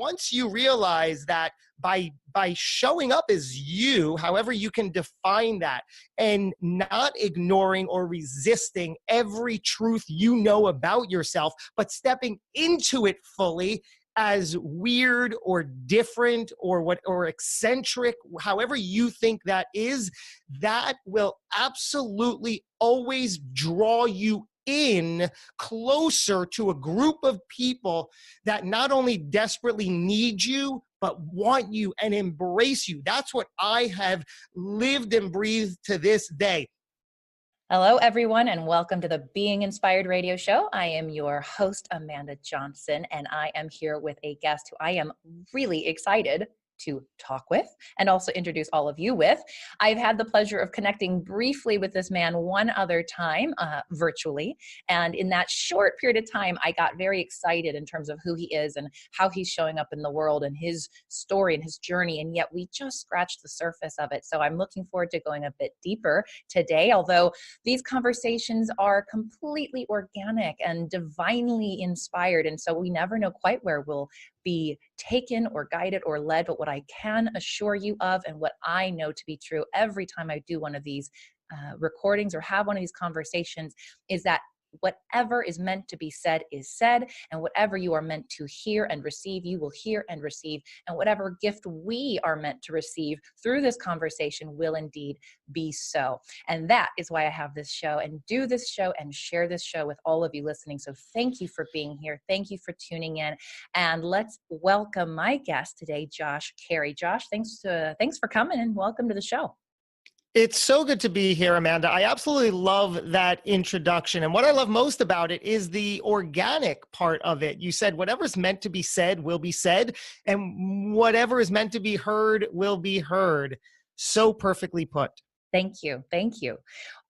once you realize that by showing up as you, however you can define that, and not ignoring or resisting every truth you know about yourself, but stepping into it fully as weird or different or eccentric, however you think that is, that will absolutely always draw you in closer to a group of people that not only desperately need you, but want you and embrace you. That's what I have lived and breathed to this day. Hello, everyone, and welcome to the Being Inspired Radio Show. I am your host, Amanda Johnson, and I am here with a guest who I am really excited to talk with and also introduce all of you with. I've had the pleasure of connecting briefly with this man one other time virtually. And in that short period of time, I got very excited in terms of who he is and how he's showing up in the world and his story and his journey. And yet we just scratched the surface of it. So I'm looking forward to going a bit deeper today, although these conversations are completely organic and divinely inspired. And so we never know quite where we'll be taken or guided or led, but what I can assure you of and what I know to be true every time I do one of these recordings or have one of these conversations is that whatever is meant to be said is said, and whatever you are meant to hear and receive, you will hear and receive, and whatever gift we are meant to receive through this conversation will indeed be so. And that is why I have this show and do this show and share this show with all of you listening. So thank you for being here. Thank you for tuning in. And let's welcome my guest today, Josh Cary. Josh, thanks for coming and welcome to the show. It's so good to be here, Amanda. I absolutely love that introduction. And what I love most about it is the organic part of it. You said whatever's meant to be said will be said, and whatever is meant to be heard will be heard. So perfectly put. Thank you. Thank you.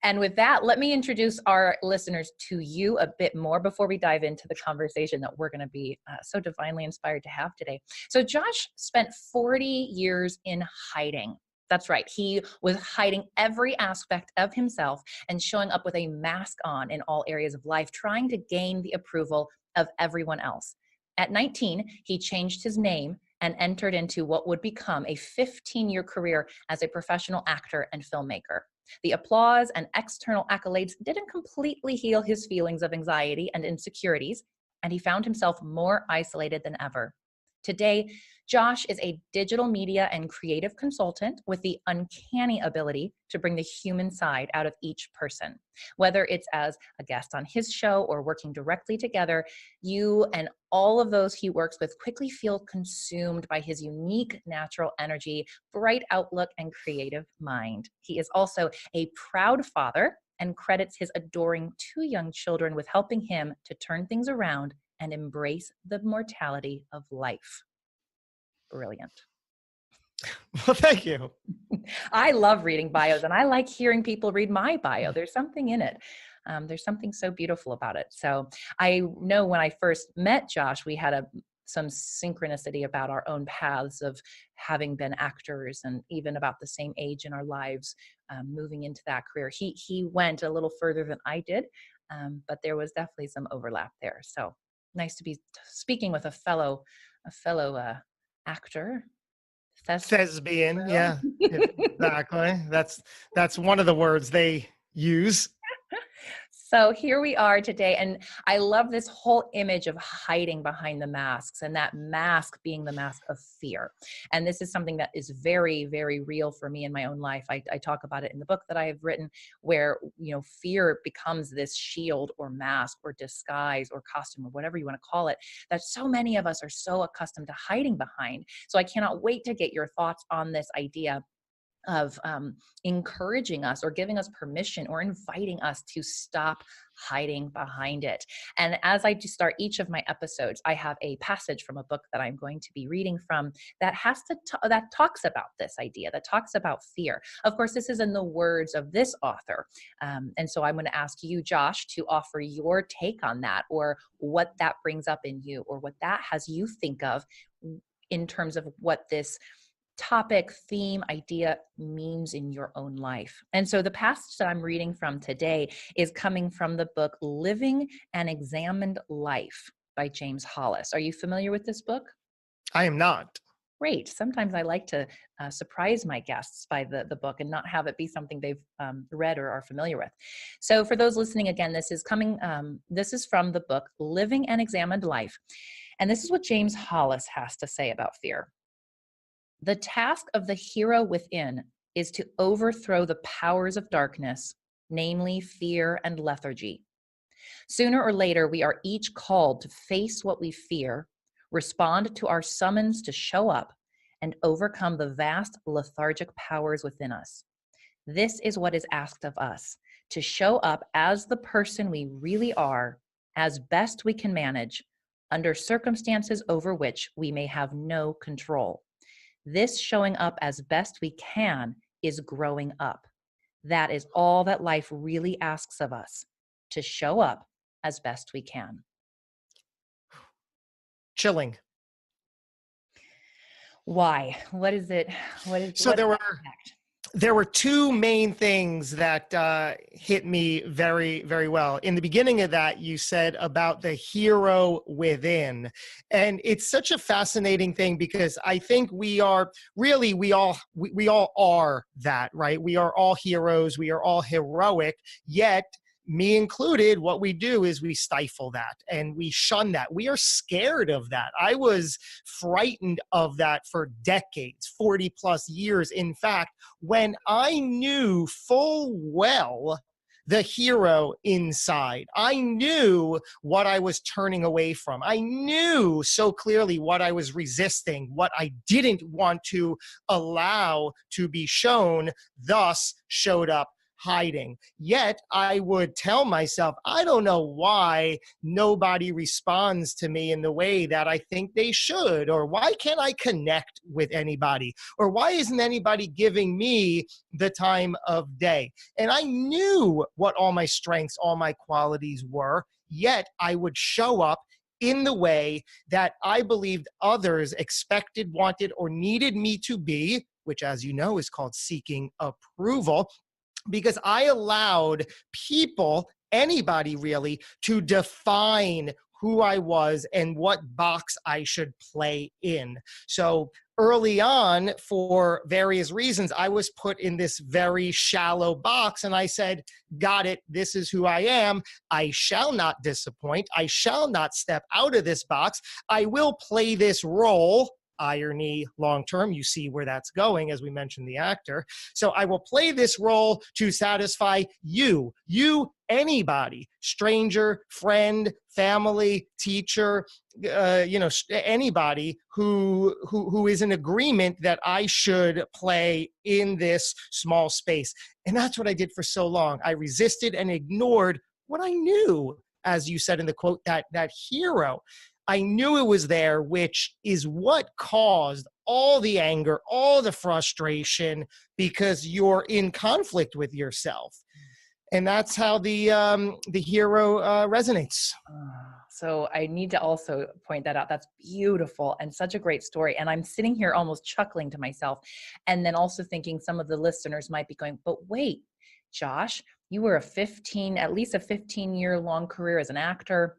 And with that, let me introduce our listeners to you a bit more before we dive into the conversation that we're going to be so divinely inspired to have today. So Josh spent 40 years in hiding. That's right. He was hiding every aspect of himself and showing up with a mask on in all areas of life, trying to gain the approval of everyone else. At 19, he changed his name and entered into what would become a 15-year career as a professional actor and filmmaker. The applause and external accolades didn't completely heal his feelings of anxiety and insecurities, and he found himself more isolated than ever. Today, Josh is a digital media and creative consultant with the uncanny ability to bring the human side out of each person. Whether it's as a guest on his show or working directly together, you and all of those he works with quickly feel consumed by his unique natural energy, bright outlook, and creative mind. He is also a proud father and credits his adoring 2 young children with helping him to turn things around and embrace the mortality of life. Brilliant. Well, thank you. I love reading bios and I like hearing people read my bio. There's something in it. There's something so beautiful about it. So I know when I first met Josh, we had some synchronicity about our own paths of having been actors and even about the same age in our lives, moving into that career. He went a little further than I did, but there was definitely some overlap there. So nice to be speaking with a fellow actor. Thespian, yeah, exactly. That's one of the words they use. So here we are today, and I love this whole image of hiding behind the masks, and that mask being the mask of fear. And this is something that is very, very real for me in my own life. I talk about it in the book that I have written, where fear becomes this shield or mask or disguise or costume or whatever you want to call it, that so many of us are so accustomed to hiding behind. So I cannot wait to get your thoughts on this idea of encouraging us or giving us permission or inviting us to stop hiding behind it. And as I start each of my episodes, I have a passage from a book that I'm going to be reading from that that talks about this idea, that talks about fear. Of course, this is in the words of this author. And so I'm going to ask you, Josh, to offer your take on that, or what that brings up in you, or what that has you think of in terms of what this topic, theme, idea means in your own life. And so the passage that I'm reading from today is coming from the book Living an Examined Life by James Hollis. Are you familiar with this book? I am not. Great. Sometimes I like to surprise my guests by the book and not have it be something they've read or are familiar with. So for those listening, again, this is coming. This is from the book Living an Examined Life, and this is what James Hollis has to say about fear. The task of the hero within is to overthrow the powers of darkness, namely fear and lethargy. Sooner or later, we are each called to face what we fear, respond to our summons to show up, and overcome the vast lethargic powers within us. This is what is asked of us, to show up as the person we really are, as best we can manage, under circumstances over which we may have no control. This showing up as best we can is growing up. That is all that life really asks of us, to show up as best we can. Chilling. Why? What is it? So there were two main things that hit me very, very well. In the beginning of that, you said about the hero within. And it's such a fascinating thing because I think we all are that, right? We are all heroes. We are all heroic, yet me included, what we do is we stifle that and we shun that. We are scared of that. I was frightened of that for decades, 40 plus years. In fact, when I knew full well the hero inside, I knew what I was turning away from. I knew so clearly what I was resisting, what I didn't want to allow to be shown, thus showed up hiding. Yet I would tell myself, I don't know why nobody responds to me in the way that I think they should, or why can't I connect with anybody, or why isn't anybody giving me the time of day? And I knew what all my strengths, all my qualities were, yet I would show up in the way that I believed others expected, wanted, or needed me to be, which, as you know, is called seeking approval. Because I allowed people, anybody really, to define who I was and what box I should play in. So early on, for various reasons, I was put in this very shallow box, and I said, got it, this is who I am. I shall not disappoint. I shall not step out of this box. I will play this role. Irony long-term, you see where that's going, as we mentioned the actor. So I will play this role to satisfy you, anybody, stranger, friend, family, teacher, anybody who is in agreement that I should play in this small space. And that's what I did for so long. I resisted and ignored what I knew, as you said in the quote, that hero. I knew it was there, which is what caused all the anger, all the frustration, because you're in conflict with yourself. And that's how the hero resonates. So I need to also point that out. That's beautiful and such a great story. And I'm sitting here almost chuckling to myself, and then also thinking some of the listeners might be going, but wait, Josh, you were at least a 15-year-long career as an actor.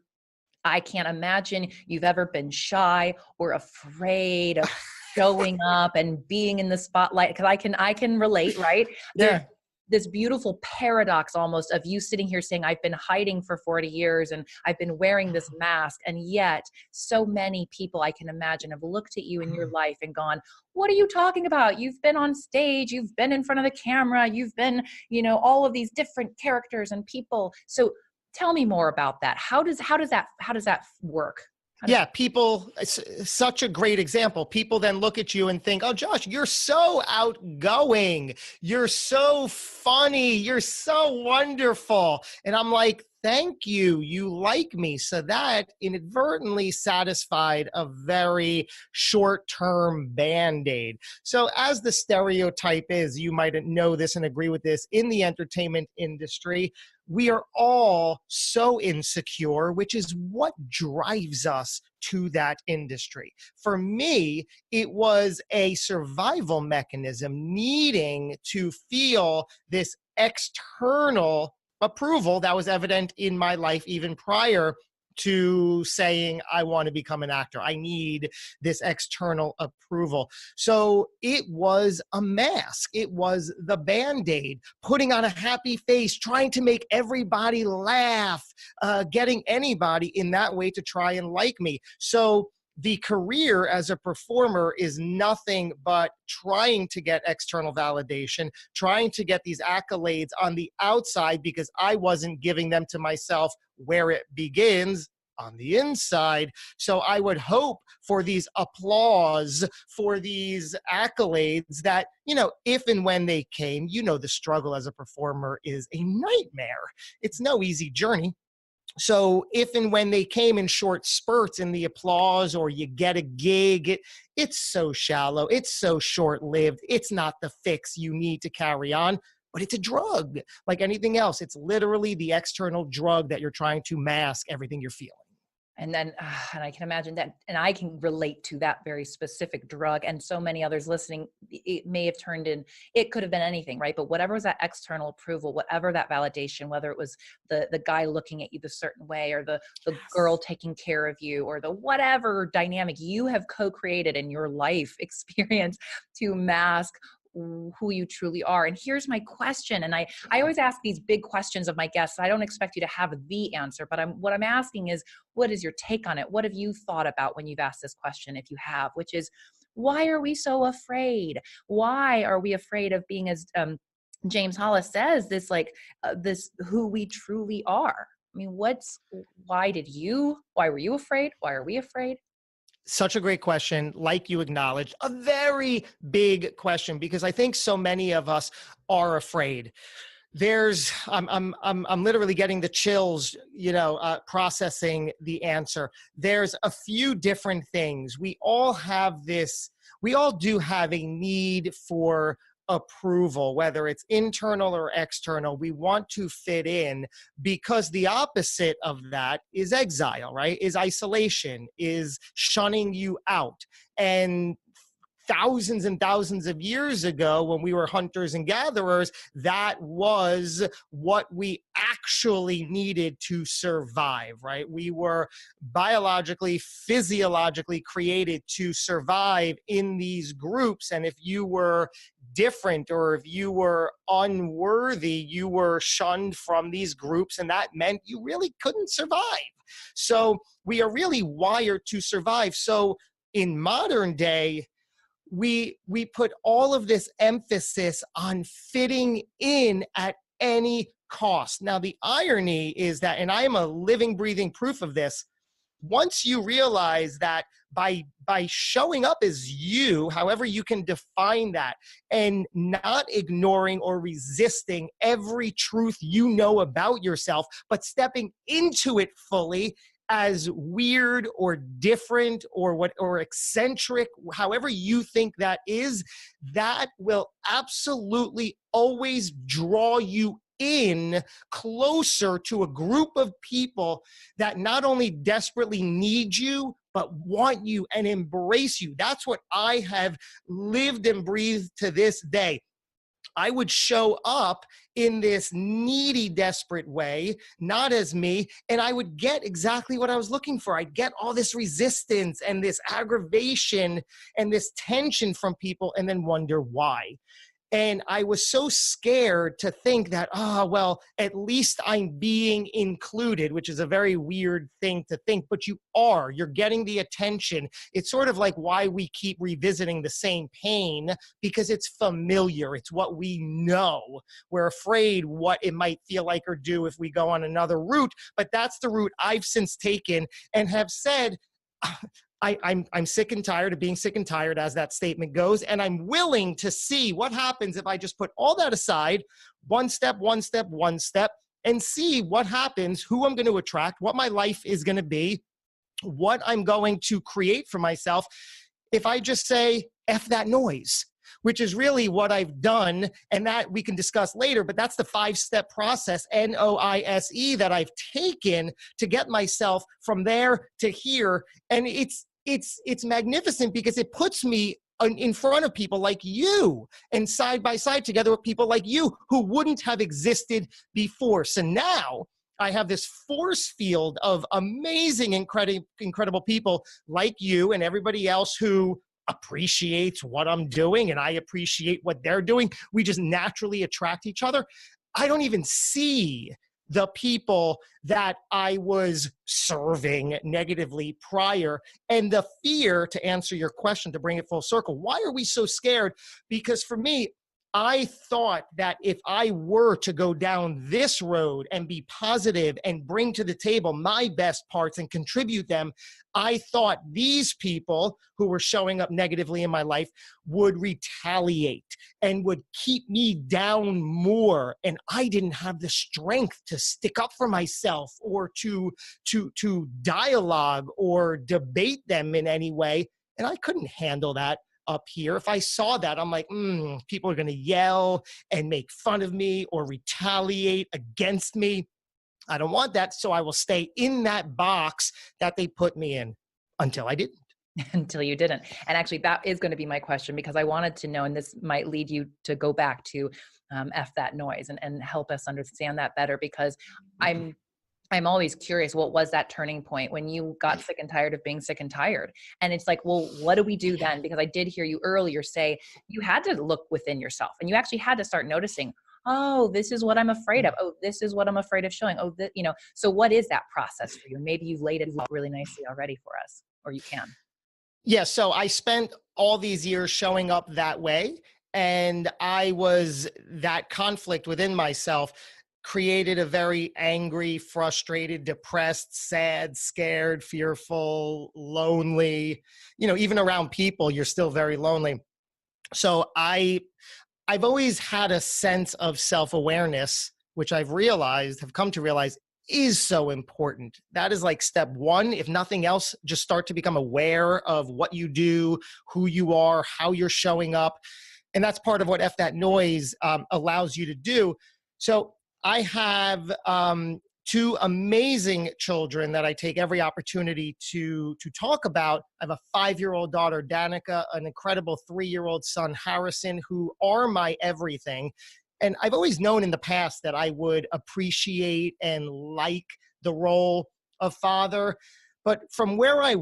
I can't imagine you've ever been shy or afraid of showing up and being in the spotlight. Because I can relate, right? Yeah. This beautiful paradox almost of you sitting here saying, I've been hiding for 40 years and I've been wearing this mask. And yet so many people I can imagine have looked at you in your life and gone, what are you talking about? You've been on stage, you've been in front of the camera, you've been, all of these different characters and people. So tell me more about that. How does that work? Yeah, people, such a great example. People then look at you and think, oh, Josh, you're so outgoing. You're so funny. You're so wonderful. And I'm like, thank you. You like me. So that inadvertently satisfied a very short-term Band-Aid. So as the stereotype is, you might know this and agree with this, in the entertainment industry, we are all so insecure, which is what drives us to that industry. For me, it was a survival mechanism, needing to feel this external approval that was evident in my life even prior to saying, I want to become an actor. I need this external approval. So it was a mask. It was the Band-Aid, putting on a happy face, trying to make everybody laugh, getting anybody in that way to try and like me. So the career as a performer is nothing but trying to get external validation, trying to get these accolades on the outside because I wasn't giving them to myself where it begins on the inside. So I would hope for these applause, for these accolades that, if and when they came, the struggle as a performer is a nightmare. It's no easy journey. So if and when they came in short spurts in the applause or you get a gig, it's so shallow, it's so short-lived, it's not the fix you need to carry on, but it's a drug. Like anything else, it's literally the external drug that you're trying to mask everything you're feeling. And then, and I can imagine that, and I can relate to that very specific drug, and so many others listening, it may have turned in, it could have been anything, right? But whatever was that external approval, whatever that validation, whether it was the guy looking at you the certain way, or the girl taking care of you, or the whatever dynamic you have co-created in your life experience to mask who you truly are. And here's my question. And I always ask these big questions of my guests. I don't expect you to have the answer, but what I'm asking is, what is your take on it? What have you thought about when you've asked this question, if you have, which is, why are we so afraid? Why are we afraid of being, as James Hollis says, this who we truly are? I mean, why were you afraid? Why are we afraid? Such a great question. Like you acknowledged, a very big question, because I think so many of us are afraid. I'm literally getting the chills, processing the answer. There's a few different things. We all do have a need for approval, whether it's internal or external. We want to fit in, because the opposite of that is exile, right? Is isolation, is shunning you out. And thousands and thousands of years ago, when we were hunters and gatherers, that was what we actually needed to survive, right? We were biologically, physiologically created to survive in these groups. And if you were different, or if you were unworthy, you were shunned from these groups, and that meant you really couldn't survive. So we are really wired to survive. So in modern day, we put all of this emphasis on fitting in at any cost. Now, the irony is that, and I am a living, breathing proof of this, once you realize that by showing up as you, however you can define that, and not ignoring or resisting every truth you know about yourself, but stepping into it fully, as weird or different or eccentric, however you think that is, that will absolutely always draw you in closer to a group of people that not only desperately need you, but want you and embrace you. That's what I have lived and breathed to this day. I would show up in this needy, desperate way, not as me, and I would get exactly what I was looking for. I'd get all this resistance and this aggravation and this tension from people, and then wonder why. And I was so scared to think that, well, at least I'm being included, which is a very weird thing to think, but you're getting the attention. It's sort of like why we keep revisiting the same pain, because it's familiar. It's what we know. We're afraid what it might feel like or do if we go on another route, but that's the route I've since taken and have said, I'm sick and tired of being sick and tired, as that statement goes, and I'm willing to see what happens if I just put all that aside, one step, and see what happens, who I'm going to attract, what my life is going to be, what I'm going to create for myself if I just say, F that noise, which is really what I've done, and that we can discuss later, but that's the 5-step process, NOISE, that I've taken to get myself from there to here. And it's magnificent, because it puts me in front of people like you and side by side together with people like you who wouldn't have existed before. So now I have this force field of amazing, incredible people like you and everybody else who appreciates what I'm doing and I appreciate what they're doing. We just naturally attract each other. I don't even see the people that I was serving negatively prior. And the fear, to answer your question, to bring it full circle, why are we so scared? Because for me, I thought that if I were to go down this road and be positive and bring to the table my best parts and contribute them, I thought these people who were showing up negatively in my life would retaliate and would keep me down more. And I didn't have the strength to stick up for myself or to dialogue or debate them in any way. And I couldn't handle that up here. If I saw that, I'm like, people are going to yell and make fun of me or retaliate against me. I don't want that. So I will stay in that box that they put me in until I didn't. Until you didn't. And actually, that is going to be my question, because I wanted to know, and this might lead you to go back to F that noise and help us understand that better, because I'm always curious, what was that turning point when you got sick and tired of being sick and tired? And it's like, well, what do we do then? Because I did hear you earlier say you had to look within yourself and you actually had to start noticing, oh, this is what I'm afraid of. Oh, this is what I'm afraid of showing. Oh, so what is that process for you? And maybe you've laid it out really nicely already for us, or you can. Yeah, so I spent all these years showing up that way, and I was that conflict within myself created a very angry, frustrated, depressed, sad, scared, fearful, lonely, even around people, you're still very lonely. So I've always had a sense of self-awareness, which have come to realize is so important. That is like step one. If nothing else, just start to become aware of what you do, who you are, how you're showing up. And that's part of what F That Noise allows you to do. So I have two amazing children that I take every opportunity to talk about. I have a 5-year-old daughter, Danica, an incredible 3-year-old son, Harrison, who are my everything. And I've always known in the past that I would appreciate and like the role of father. But from where I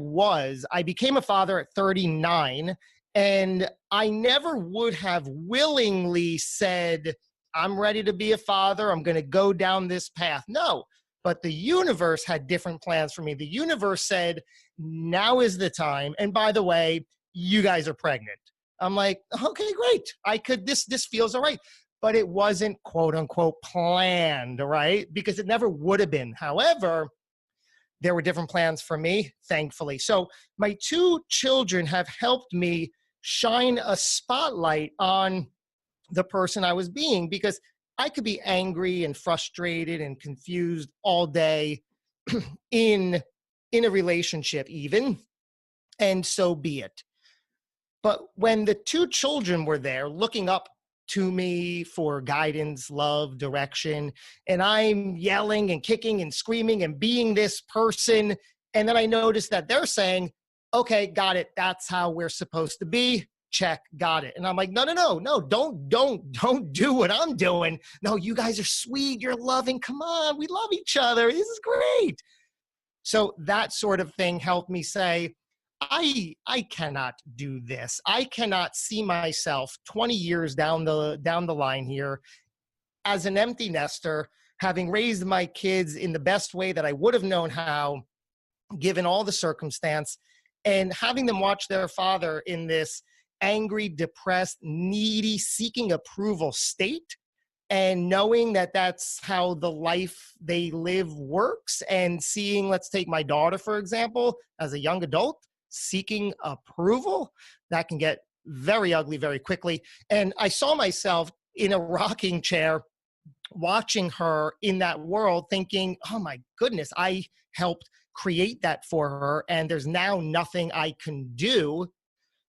became a father at 39, and I never would have willingly said, I'm ready to be a father. I'm going to go down this path. No, but the universe had different plans for me. The universe said, now is the time. And by the way, you guys are pregnant. I'm like, okay, great. This feels all right. But it wasn't quote unquote planned, right? Because it never would have been. However, there were different plans for me, thankfully. So my two children have helped me shine a spotlight on the person I was being, because I could be angry and frustrated and confused all day in a relationship even, and so be it. But when the two children were there looking up to me for guidance, love, direction, and I'm yelling and kicking and screaming and being this person, and then I noticed that they're saying, okay, got it. That's how we're supposed to be. Check, got it. And I'm like, no, don't do what I'm doing. No, you guys are sweet. You're loving. Come on, we love each other. This is great. So that sort of thing helped me say, I cannot do this. I cannot see myself 20 years down the line here as an empty nester, having raised my kids in the best way that I would have known how, given all the circumstance, and having them watch their father in this angry, depressed, needy, seeking approval state, and knowing that that's how the life they live works, and seeing, let's take my daughter, for example, as a young adult, seeking approval, that can get very ugly very quickly. And I saw myself in a rocking chair watching her in that world thinking, oh my goodness, I helped create that for her, and there's now nothing I can do.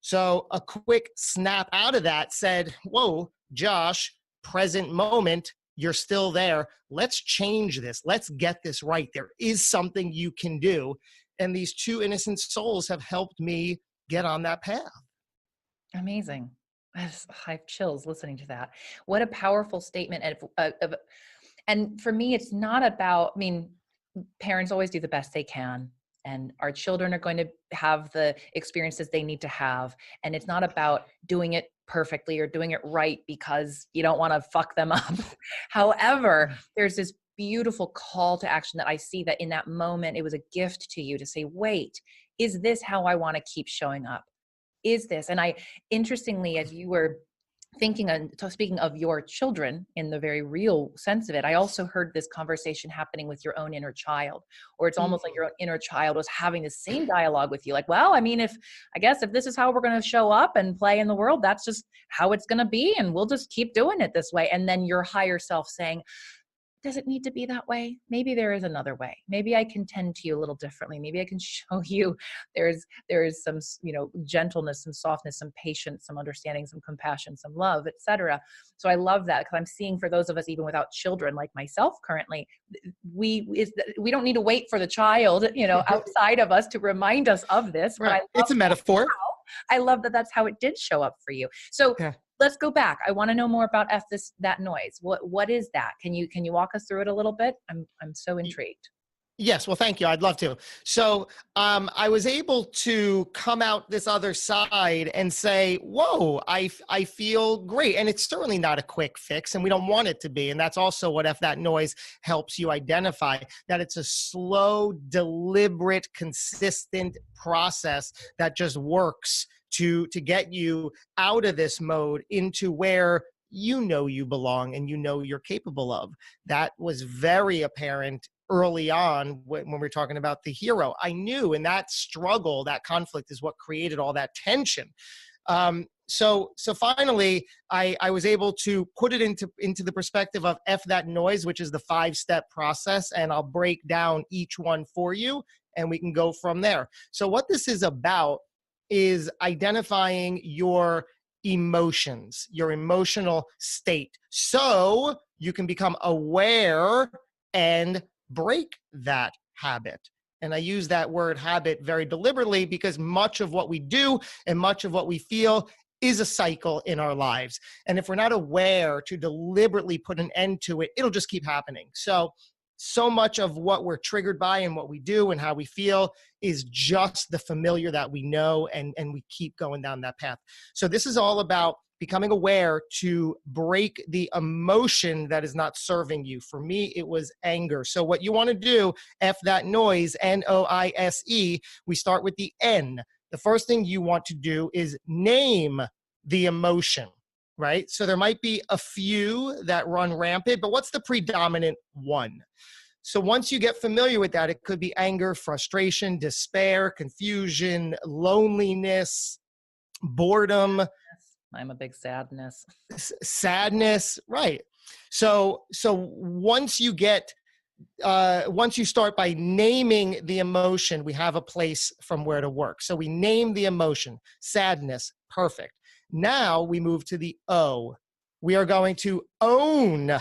So a quick snap out of that said, whoa, Josh, present moment, you're still there. Let's change this. Let's get this right. There is something you can do. And these two innocent souls have helped me get on that path. Amazing. I have chills listening to that. What a powerful statement. And And for me, it's not about, I mean, parents always do the best they can. And our children are going to have the experiences they need to have. And it's not about doing it perfectly or doing it right because you don't want to fuck them up. However, there's this beautiful call to action that I see that in that moment, it was a gift to you to say, wait, is this how I want to keep showing up? Is this? And I, interestingly, as you were thinking and speaking of your children in the very real sense of it, I also heard this conversation happening with your own inner child, or it's almost like your own inner child was having the same dialogue with you. Like, well, I mean, I guess if this is how we're going to show up and play in the world, that's just how it's going to be. And we'll just keep doing it this way. And then your higher self saying, does it need to be that way? Maybe there is another way. Maybe I can tend to you a little differently. Maybe I can show you there is some, gentleness, some softness, some patience, some understanding, some compassion, some love, etc. So I love that, because I'm seeing for those of us, even without children, like myself currently, we don't need to wait for the child, outside of us to remind us of this. Right. But It's a metaphor. I love that that's how it did show up for you. So Yeah. Let's go back. I want to know more about that noise. What is that? Can you walk us through it a little bit? I'm so intrigued. Yes. Well, thank you. I'd love to. So I was able to come out this other side and say, whoa, I feel great. And it's certainly not a quick fix, and we don't want it to be. And that's also what F That Noise helps you identify, that it's a slow, deliberate, consistent process that just works to get you out of this mode into where you belong and you're capable of. That was very apparent early on when we're talking about the hero. I knew, and that struggle, that conflict is what created all that tension. So finally, I was able to put it into the perspective of F That Noise, which is the 5-step process, and I'll break down each one for you, and we can go from there. So what this is about is identifying your emotions, your emotional state, so you can become aware and break that habit. And I use that word habit very deliberately, because much of what we do and much of what we feel is a cycle in our lives. And if we're not aware to deliberately put an end to it, it'll just keep happening. So much of what we're triggered by and what we do and how we feel is just the familiar that we know, and we keep going down that path. So this is all about becoming aware to break the emotion that is not serving you. For me, it was anger. So what you want to do, F That Noise, Noise, we start with the N. The first thing you want to do is name the emotion, right? So there might be a few that run rampant, but what's the predominant one? So once you get familiar with that, it could be anger, frustration, despair, confusion, loneliness, boredom. I'm a big sadness. Sadness, right. So once you start by naming the emotion, we have a place from where to work. So we name the emotion, sadness, perfect. Now we move to the O. We are going to own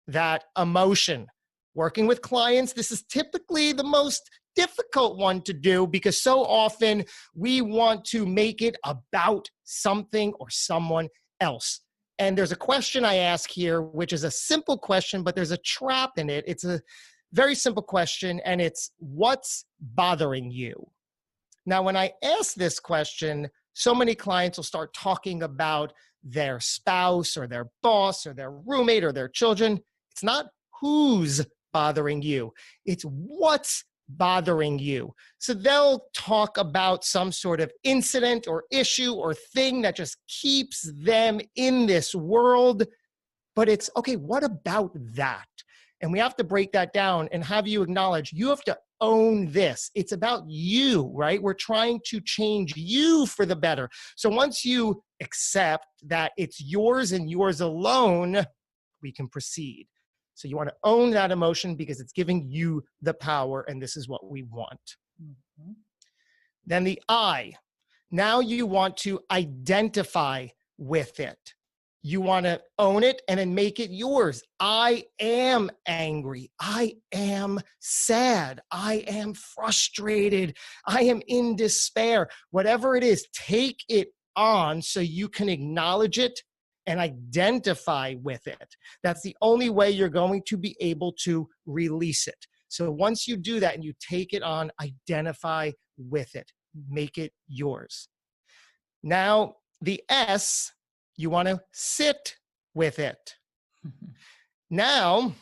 that emotion. Working with clients, this is typically the most difficult one to do, because so often we want to make it about something or someone else. And there's a question I ask here, which is a simple question, but there's a trap in it. It's a very simple question, and it's, what's bothering you? Now, when I ask this question, so many clients will start talking about their spouse or their boss or their roommate or their children. It's not who's bothering you. It's what's bothering you. So they'll talk about some sort of incident or issue or thing that just keeps them in this world. But it's, okay, what about that? And we have to break that down and have you acknowledge you have to own this. It's about you, right? We're trying to change you for the better. So once you accept that it's yours and yours alone, we can proceed. So you want to own that emotion because it's giving you the power, and this is what we want. Mm-hmm. Then the I. Now you want to identify with it. You want to own it and then make it yours. I am angry. I am sad. I am frustrated. I am in despair. Whatever it is, take it on so you can acknowledge it and identify with it. That's the only way you're going to be able to release it. So once you do that and you take it on, identify with it, make it yours. Now, the S, you want to sit with it. Now,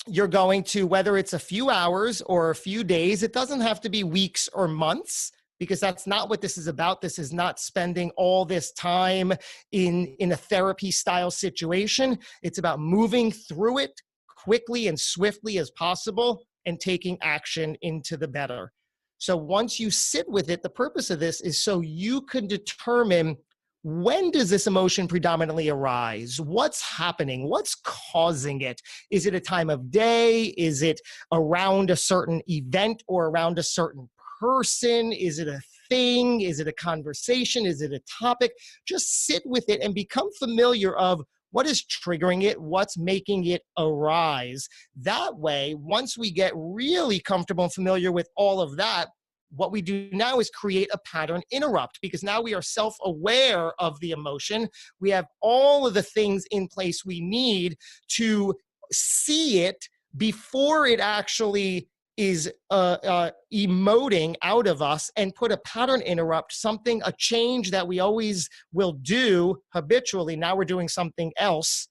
you're going to, whether it's a few hours or a few days, it doesn't have to be weeks or months, because that's not what this is about. This is not spending all this time in a therapy style situation. It's about moving through it quickly and swiftly as possible and taking action into the better. So once you sit with it, the purpose of this is so you can determine, when does this emotion predominantly arise? What's happening? What's causing it? Is it a time of day? Is it around a certain event or around a certain person? Is it a thing? Is it a conversation? Is it a topic? Just sit with it and become familiar of what is triggering it, what's making it arise. That way, once we get really comfortable and familiar with all of that, what we do now is create a pattern interrupt, because now we are self-aware of the emotion. We have all of the things in place we need to see it before it actually is emoting out of us, and put a pattern interrupt, something, a change that we always will do habitually. Now we're doing something else,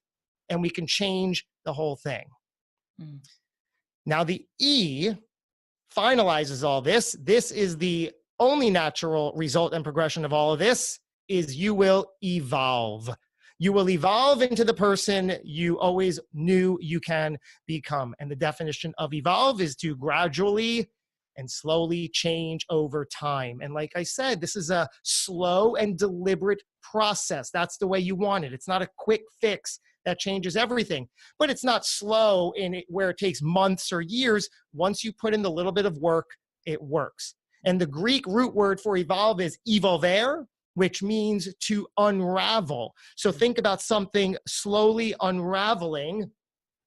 and we can change the whole thing. Mm. Now the E finalizes all this. This is the only natural result and progression of all of this, is you will evolve. You will evolve into the person you always knew you can become. And the definition of evolve is to gradually and slowly change over time. And like I said, this is a slow and deliberate process. That's the way you want it. It's not a quick fix that changes everything, but it's not slow in it where it takes months or years. Once you put in the little bit of work, it works. And the Greek root word for evolve is evolver, which means to unravel. So think about something slowly unraveling.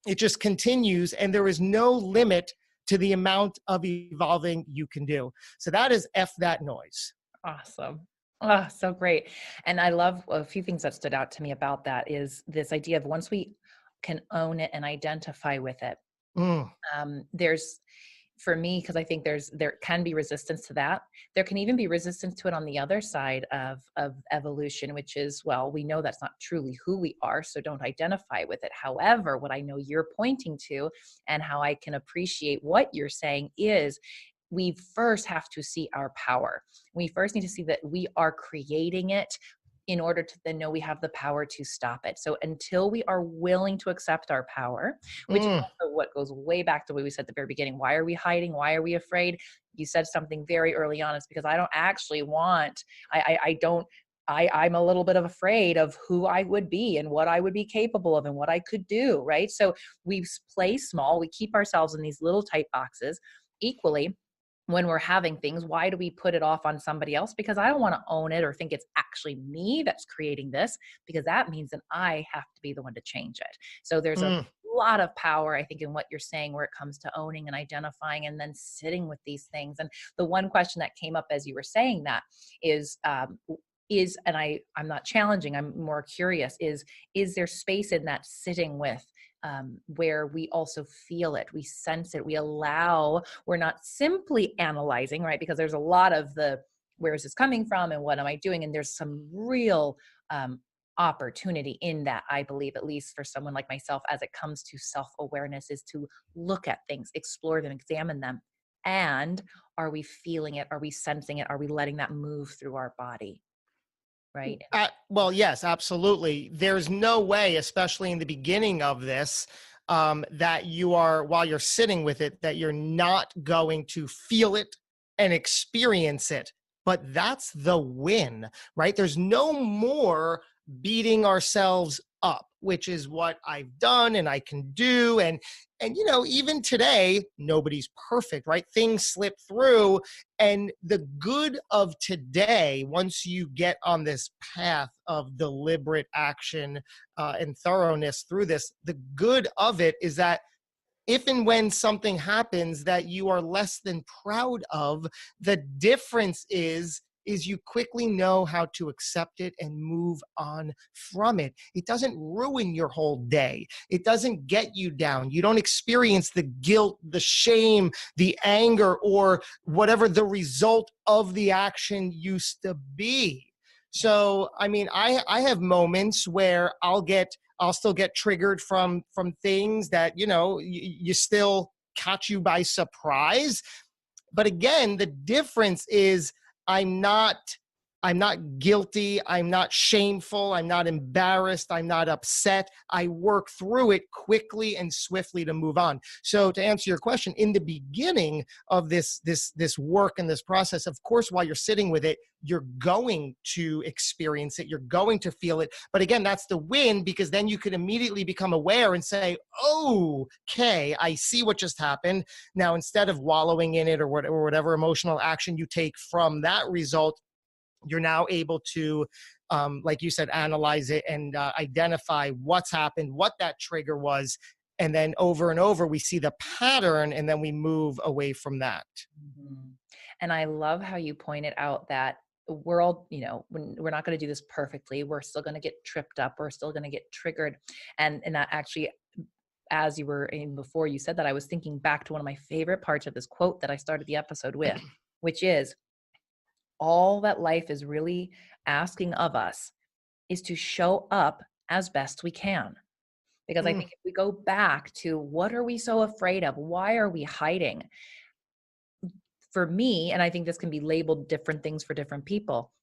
It just continues, and there is no limit to the amount of evolving you can do. So that is F that noise. Awesome. Oh, so great. And I love a few things that stood out to me about that is this idea of once we can own it and identify with it, there's, for me, because I think there can be resistance to that. There can even be resistance to it on the other side of evolution, which is, well, we know that's not truly who we are, so don't identify with it. However, what I know you're pointing to and how I can appreciate what you're saying is, we first have to see our power. We first need to see that we are creating it in order to then know we have the power to stop it. So until we are willing to accept our power, which is also what goes way back to what we said at the very beginning. Why are we hiding? Why are we afraid? You said something very early on. It's because I don't actually want, I'm a little bit of afraid of who I would be and what I would be capable of and what I could do, right? So we play small. We keep ourselves in these little tight boxes. Equally, when we're having things, why do we put it off on somebody else? Because I don't want to own it or think it's actually me that's creating this, because that means that I have to be the one to change it. So there's a lot of power, I think, in what you're saying, where it comes to owning and identifying and then sitting with these things. And the one question that came up as you were saying that is, and I'm not challenging, I'm more curious, is there space in that sitting with, where we also feel it, we sense it, we're not simply analyzing, right? Because there's a lot of where is this coming from and what am I doing? And there's some real opportunity in that, I believe, at least for someone like myself, as it comes to self-awareness, is to look at things, explore them, examine them. And are we feeling it? Are we sensing it? Are we letting that move through our body? Right? Well, yes, absolutely. There's no way, especially in the beginning of this, that you are, while you're sitting with it, that you're not going to feel it and experience it. But that's the win, right? There's no more beating ourselves up, which is what I've done and I can do. And even today, nobody's perfect, right? Things slip through. And the good of today, once you get on this path of deliberate action and thoroughness through this, the good of it is that if and when something happens that you are less than proud of, the difference is is you quickly know how to accept it and move on from it. It doesn't ruin your whole day. It doesn't get you down. You don't experience the guilt, the shame, the anger, or whatever the result of the action used to be. So, I mean, I have moments where I'll still get triggered from things that, you still catch you by surprise. But again, the difference is I'm not I'm not guilty, I'm not shameful, I'm not embarrassed, I'm not upset. I work through it quickly and swiftly to move on. So to answer your question, in the beginning of this work and this process, of course, while you're sitting with it, you're going to experience it, you're going to feel it. But again, that's the win, because then you can immediately become aware and say, oh, okay, I see what just happened. Now, instead of wallowing in it or whatever emotional action you take from that result, you're now able to, like you said, analyze it and identify what's happened, what that trigger was. And then over and over, we see the pattern, and then we move away from that. Mhm. And I love how you pointed out that we're all, when we're not going to do this perfectly, we're still going to get tripped up, we're still going to get triggered. And that actually, as you were in before you said that, I was thinking back to one of my favorite parts of this quote that I started the episode with, which is, all that life is really asking of us is to show up as best we can. Because I Mm. think if we go back to what are we so afraid of? Why are we hiding? For me, and I think this can be labeled different things for different people,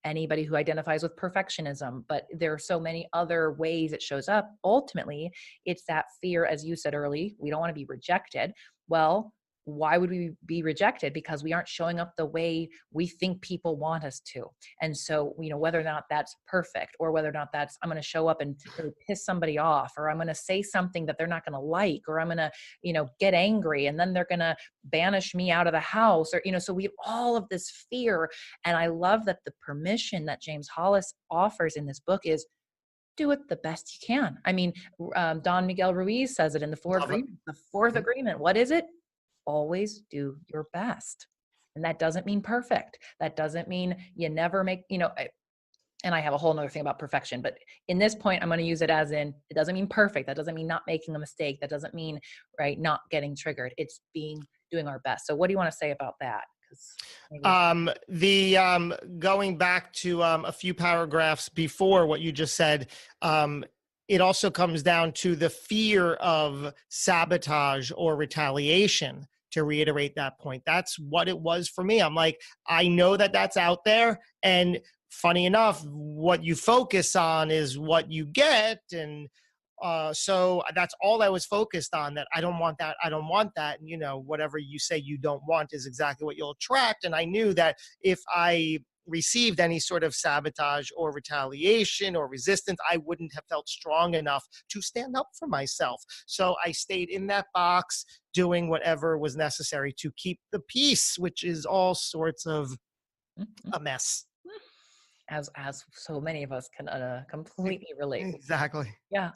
anybody who identifies with perfectionism, but there are so many other ways it shows up. Ultimately, it's that fear, as you said early, we don't want to be rejected. Well, why would we be rejected? Because we aren't showing up the way we think people want us to. And so, whether or not that's perfect, or whether or not that's, I'm going to show up and really piss somebody off, or I'm going to say something that they're not going to like, or I'm going to, get angry and then they're going to banish me out of the house, or, so we have all of this fear. And I love that the permission that James Hollis offers in this book is, do it the best you can. I mean, Don Miguel Ruiz says it in the fourth Love it. agreement. The fourth Mhm. agreement, what is it? Always do your best. And that doesn't mean perfect. That doesn't mean you never make, and I have a whole nother thing about perfection, but in this point, I'm going to use it as in, it doesn't mean perfect. That doesn't mean not making a mistake. That doesn't mean, right, not getting triggered. It's doing our best. So what do you want to say about that? Maybe. Going back to a few paragraphs before what you just said, it also comes down to the fear of sabotage or retaliation. To reiterate that point, that's what it was for me. I'm like, I know that that's out there, and funny enough, what you focus on is what you get. And so that's all I was focused on, that I don't want that. I don't want that. And, whatever you say you don't want is exactly what you'll attract. And I knew that if I received any sort of sabotage or retaliation or resistance, I wouldn't have felt strong enough to stand up for myself. So I stayed in that box, doing whatever was necessary to keep the peace, which is all sorts of Mhm. a mess. As so many of us can completely relate. Exactly. Yeah.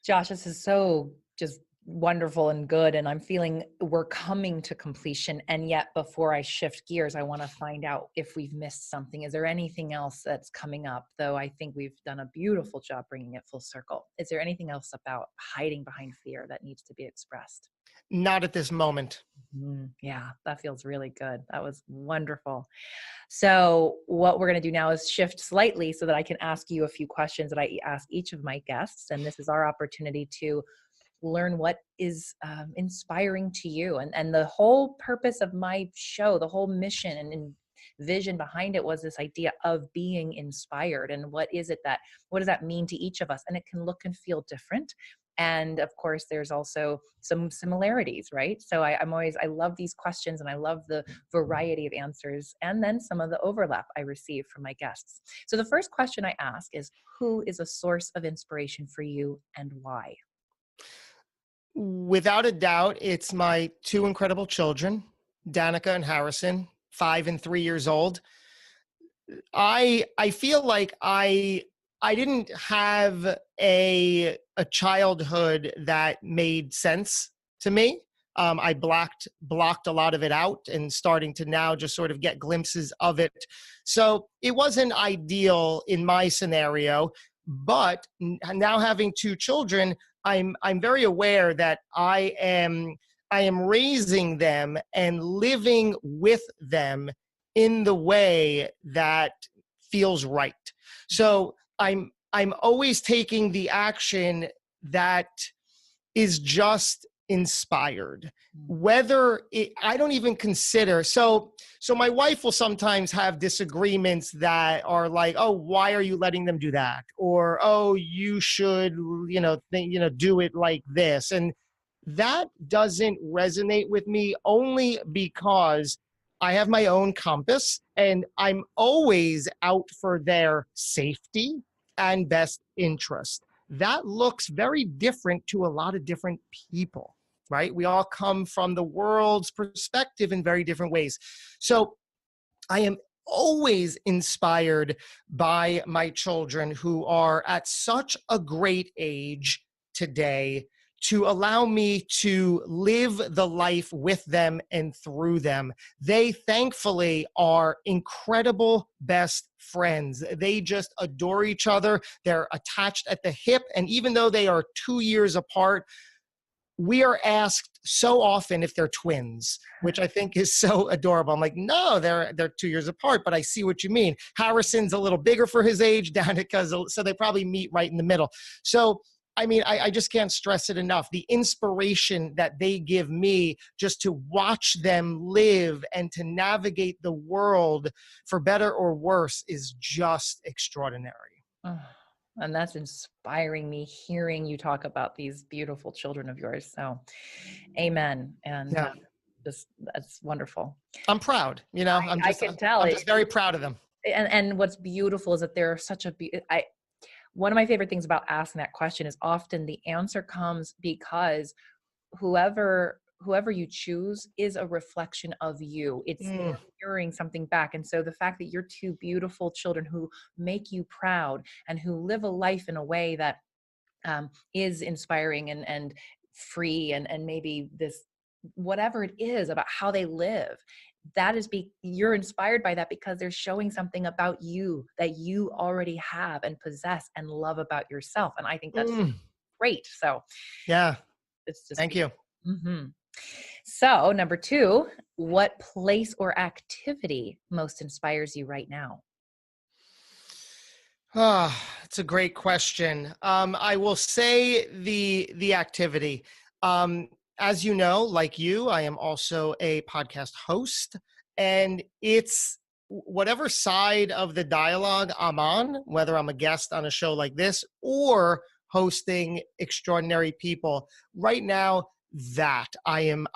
Josh, this is so just wonderful and good. And I'm feeling we're coming to completion. And yet, before I shift gears, I want to find out if we've missed something. Is there anything else that's coming up? Though I think we've done a beautiful job bringing it full circle. Is there anything else about hiding behind fear that needs to be expressed? Not at this moment. Yeah, that feels really good. That was wonderful. So what we're going to do now is shift slightly so that I can ask you a few questions that I ask each of my guests. And this is our opportunity to learn what is inspiring to you. And the whole purpose of my show, the whole mission and vision behind it was this idea of being inspired. And what does that mean to each of us? And it can look and feel different. And of course, there's also some similarities, right? So I love these questions, and I love the variety of answers, and then some of the overlap I receive from my guests. So the first question I ask is, who is a source of inspiration for you and why? Without a doubt, it's my two incredible children, Danica and Harrison, 5 and 3 years old. I feel like I didn't have a childhood that made sense to me. I blocked a lot of it out and starting to now just sort of get glimpses of it. So it wasn't ideal in my scenario, but now having two children, I'm very aware that I am raising them and living with them in the way that feels right. So I'm always taking the action that is just inspired. I don't even consider, so my wife will sometimes have disagreements that are like, oh, why are you letting them do that? Or, oh, you should, do it like this. And that doesn't resonate with me only because I have my own compass and I'm always out for their safety and best interest. That looks very different to a lot of different people, right? We all come from the world's perspective in very different ways. So I am always inspired by my children who are at such a great age today to allow me to live the life with them and through them. They thankfully are incredible best friends. They just adore each other. They're attached at the hip. And even though they are 2 years apart, we are asked so often if they're twins, which I think is so adorable. I'm like, no, they're 2 years apart, but I see what you mean. Harrison's a little bigger for his age, Danica's, so they probably meet right in the middle. So, I mean, I just can't stress it enough. The inspiration that they give me just to watch them live and to navigate the world for better or worse is just extraordinary. Oh, and that's inspiring me hearing you talk about these beautiful children of yours. So amen. And Yeah. that's wonderful. I'm proud, I can tell I'm it. just very proud of them. And what's beautiful is that they're such one of my favorite things about asking that question is often the answer comes because whoever you choose is a reflection of you. It's mirroring something back. And so the fact that you're two beautiful children who make you proud and who live a life in a way that is inspiring and free and maybe this, whatever it is about how they live, that is you're inspired by that because they're showing something about you that you already have and possess and love about yourself. And I think that's great. So yeah, it's just thank you. Mm-hmm. So number 2, what place or activity most inspires you right now? It's a great question. I will say the activity. As you know, like you, I am also a podcast host, and it's whatever side of the dialogue I'm on, whether I'm a guest on a show like this or hosting extraordinary people. Right now, that I am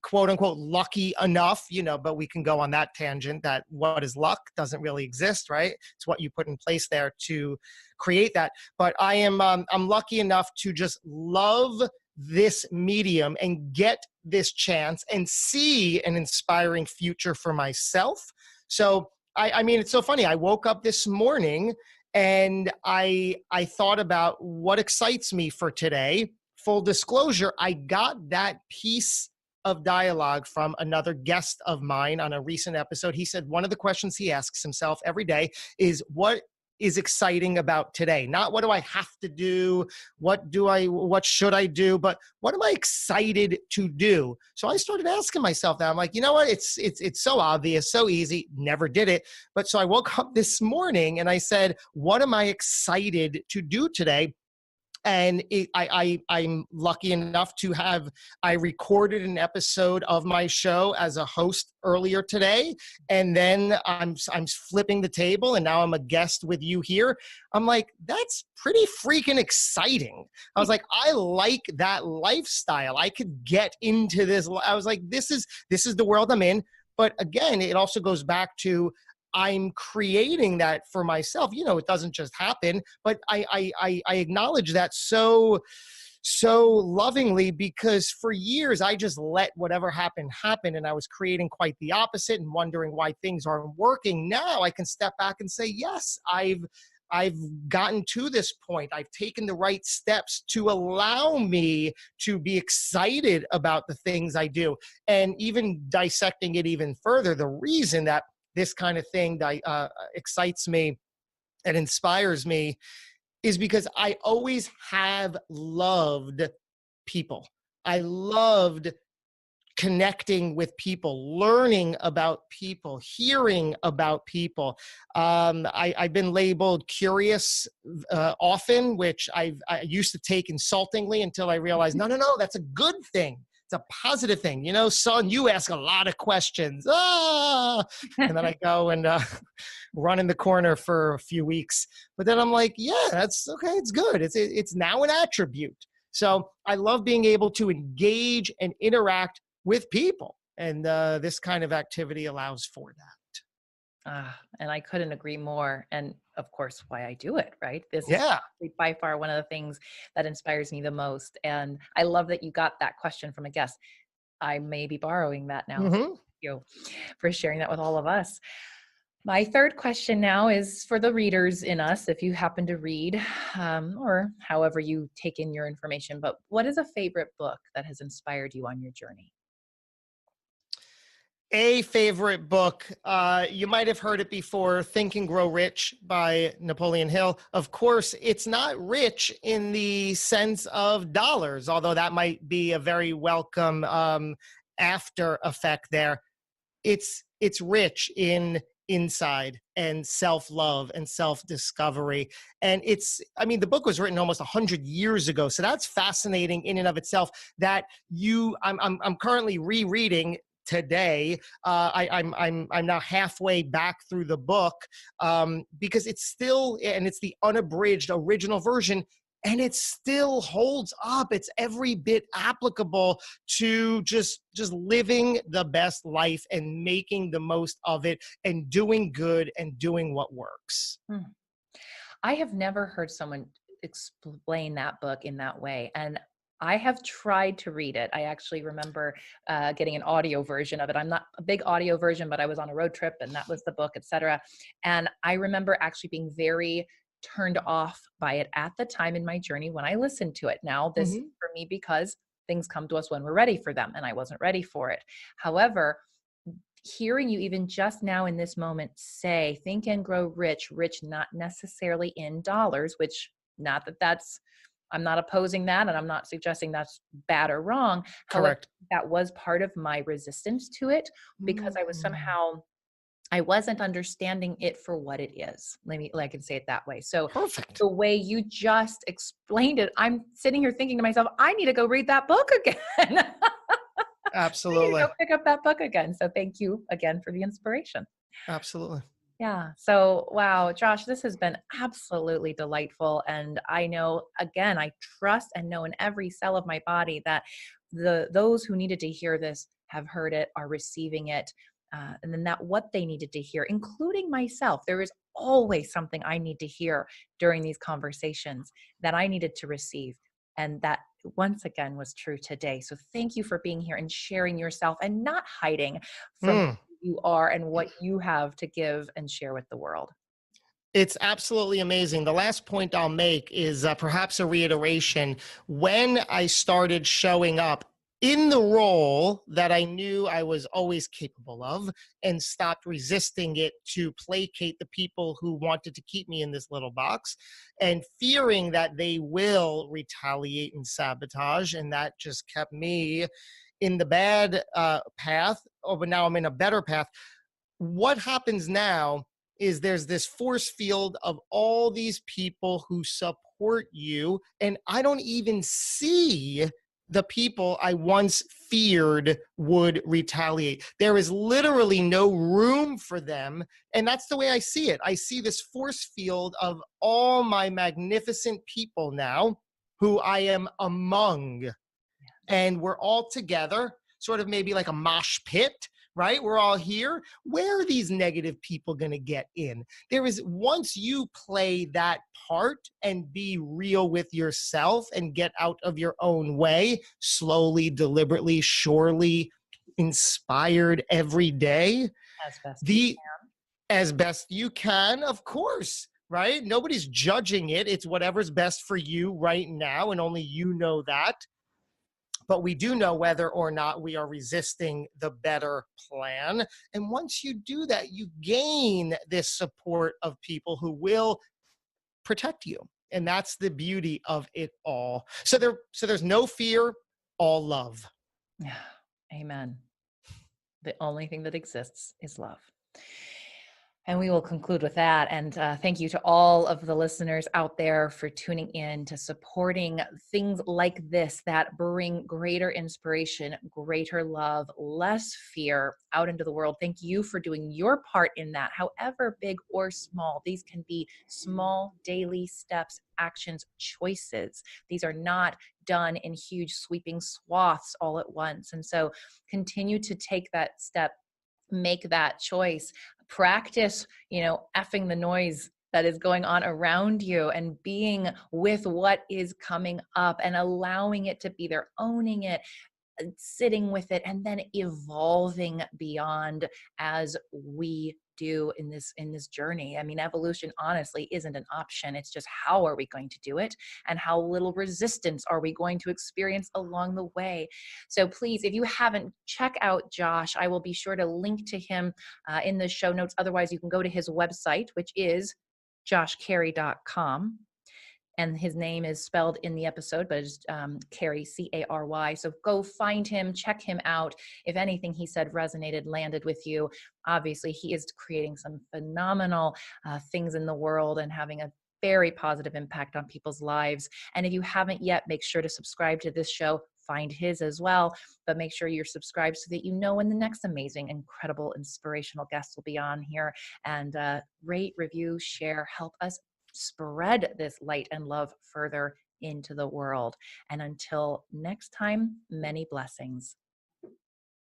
quote unquote lucky enough, but we can go on that tangent that what is luck doesn't really exist, right? It's what you put in place there to create that. But I'm lucky enough to just love this medium and get this chance and see an inspiring future for myself. So I mean, it's so funny. I woke up this morning and I thought about what excites me for today. Full disclosure, I got that piece of dialogue from another guest of mine on a recent episode. He said one of the questions he asks himself every day is, what is exciting about today? Not what do I have to do? What should I do? But what am I excited to do? So I started asking myself that. I'm like, you know what? It's so obvious, so easy. Never did it. But so I woke up this morning and I said, what am I excited to do today? And I'm lucky enough to I recorded an episode of my show as a host earlier today. And then I'm flipping the table and now I'm a guest with you here. I'm like, that's pretty freaking exciting. I was like, I like that lifestyle. I could get into this. I was like, this is the world I'm in. But again, it also goes back to, I'm creating that for myself. It doesn't just happen, but I acknowledge that so lovingly, because for years I just let whatever happen, and I was creating quite the opposite and wondering why things aren't working. Now I can step back and say, yes, I've gotten to this point. I've taken the right steps to allow me to be excited about the things I do. And even dissecting it even further, the reason that this kind of thing excites me and inspires me is because I always have loved people. I loved connecting with people, learning about people, hearing about people. I've been labeled curious often, which I used to take insultingly until I realized, no, that's a good thing. It's a positive thing. You know, son, you ask a lot of questions. And then I go and run in the corner for a few weeks. But then I'm like, yeah, that's okay. It's good. It's now an attribute. So I love being able to engage and interact with people. And this kind of activity allows for that. And I couldn't agree more. And of course, why I do it, right? This is Yeah. by far one of the things that inspires me the most. And I love that you got that question from a guest. I may be borrowing that now. Mm-hmm. Thank you for sharing that with all of us. My third question now is for the readers in us, if you happen to read, or however you take in your information, but what is a favorite book that has inspired you on your journey? A favorite book, you might have heard it before, Think and Grow Rich by Napoleon Hill. Of course, it's not rich in the sense of dollars, although that might be a very welcome after effect there. It's rich in insight and self-love and self-discovery. And the book was written almost 100 years ago. So that's fascinating in and of itself that I'm currently rereading today. I'm now halfway back through the book because it's the unabridged original version, and it still holds up. It's every bit applicable to just living the best life and making the most of it and doing good and doing what works. I have never heard someone explain that book in that way. And I have tried to read it. I actually remember getting an audio version of it. I'm not a big audio version, but I was on a road trip and that was the book, etc. And I remember actually being very turned off by it at the time in my journey when I listened to it. Now, this is for me because things come to us when we're ready for them, and I wasn't ready for it. However, hearing you even just now in this moment say, think and grow rich, not necessarily in dollars, which not that that's, I'm not opposing that, and I'm not suggesting that's bad or wrong. Correct. However, that was part of my resistance to it because I was somehow, I wasn't understanding it for what it is. I can say it that way. So Perfect. The way you just explained it, I'm sitting here thinking to myself, I need to go read that book again. Absolutely. Go pick up that book again. So thank you again for the inspiration. Absolutely. Yeah. So, wow, Josh, this has been absolutely delightful. And I know, again, I trust and know in every cell of my body that those who needed to hear this have heard it, are receiving it. And then that what they needed to hear, including myself, there is always something I need to hear during these conversations that I needed to receive. And that once again was true today. So thank you for being here and sharing yourself and not hiding from who you are and what you have to give and share with the world. It's absolutely amazing. The last point I'll make is perhaps a reiteration. When I started showing up in the role that I knew I was always capable of and stopped resisting it to placate the people who wanted to keep me in this little box and fearing that they will retaliate and sabotage, and that just kept me in the bad path. But now I'm in a better path. What happens now is there's this force field of all these people who support you, and I don't even see the people I once feared would retaliate. There is literally no room for them, and that's the way I see it. I see this force field of all my magnificent people now who I am among, and we're all together, sort of maybe like a mosh pit, right? We're all here. Where are these negative people going to get in? Once you play that part and be real with yourself and get out of your own way, slowly, deliberately, surely, inspired every day, As best you can. As best you can, of course. right? Nobody's judging it. It's whatever's best for you right now, and only you know that. But we do know whether or not we are resisting the better plan. And once you do that, you gain this support of people who will protect you. And that's the beauty of it all. So there's no fear, all love. Amen. The only thing that exists is love. And we will conclude with that. And thank you to all of the listeners out there for tuning in, to supporting things like this that bring greater inspiration, greater love, less fear out into the world. Thank you for doing your part in that, however big or small. These can be small daily steps, actions, choices. These are not done in huge sweeping swaths all at once. And so continue to take that step, make that choice, practice, effing the noise that is going on around you and being with what is coming up and allowing it to be there, owning it, sitting with it, and then evolving beyond as we do in this journey. I mean, evolution honestly isn't an option. It's just, how are we going to do it, and how little resistance are we going to experience along the way? So please, if you haven't, check out Josh. I will be sure to link to him in the show notes. Otherwise, you can go to his website, which is joshcary.com. And his name is spelled in the episode, but it's Cary, Cary. So go find him, check him out. If anything he said resonated, landed with you, obviously he is creating some phenomenal things in the world and having a very positive impact on people's lives. And if you haven't yet, make sure to subscribe to this show. Find his as well, but make sure you're subscribed so that you know when the next amazing, incredible, inspirational guest will be on here. And rate, review, share, help us spread this light and love further into the world. And until next time, many blessings.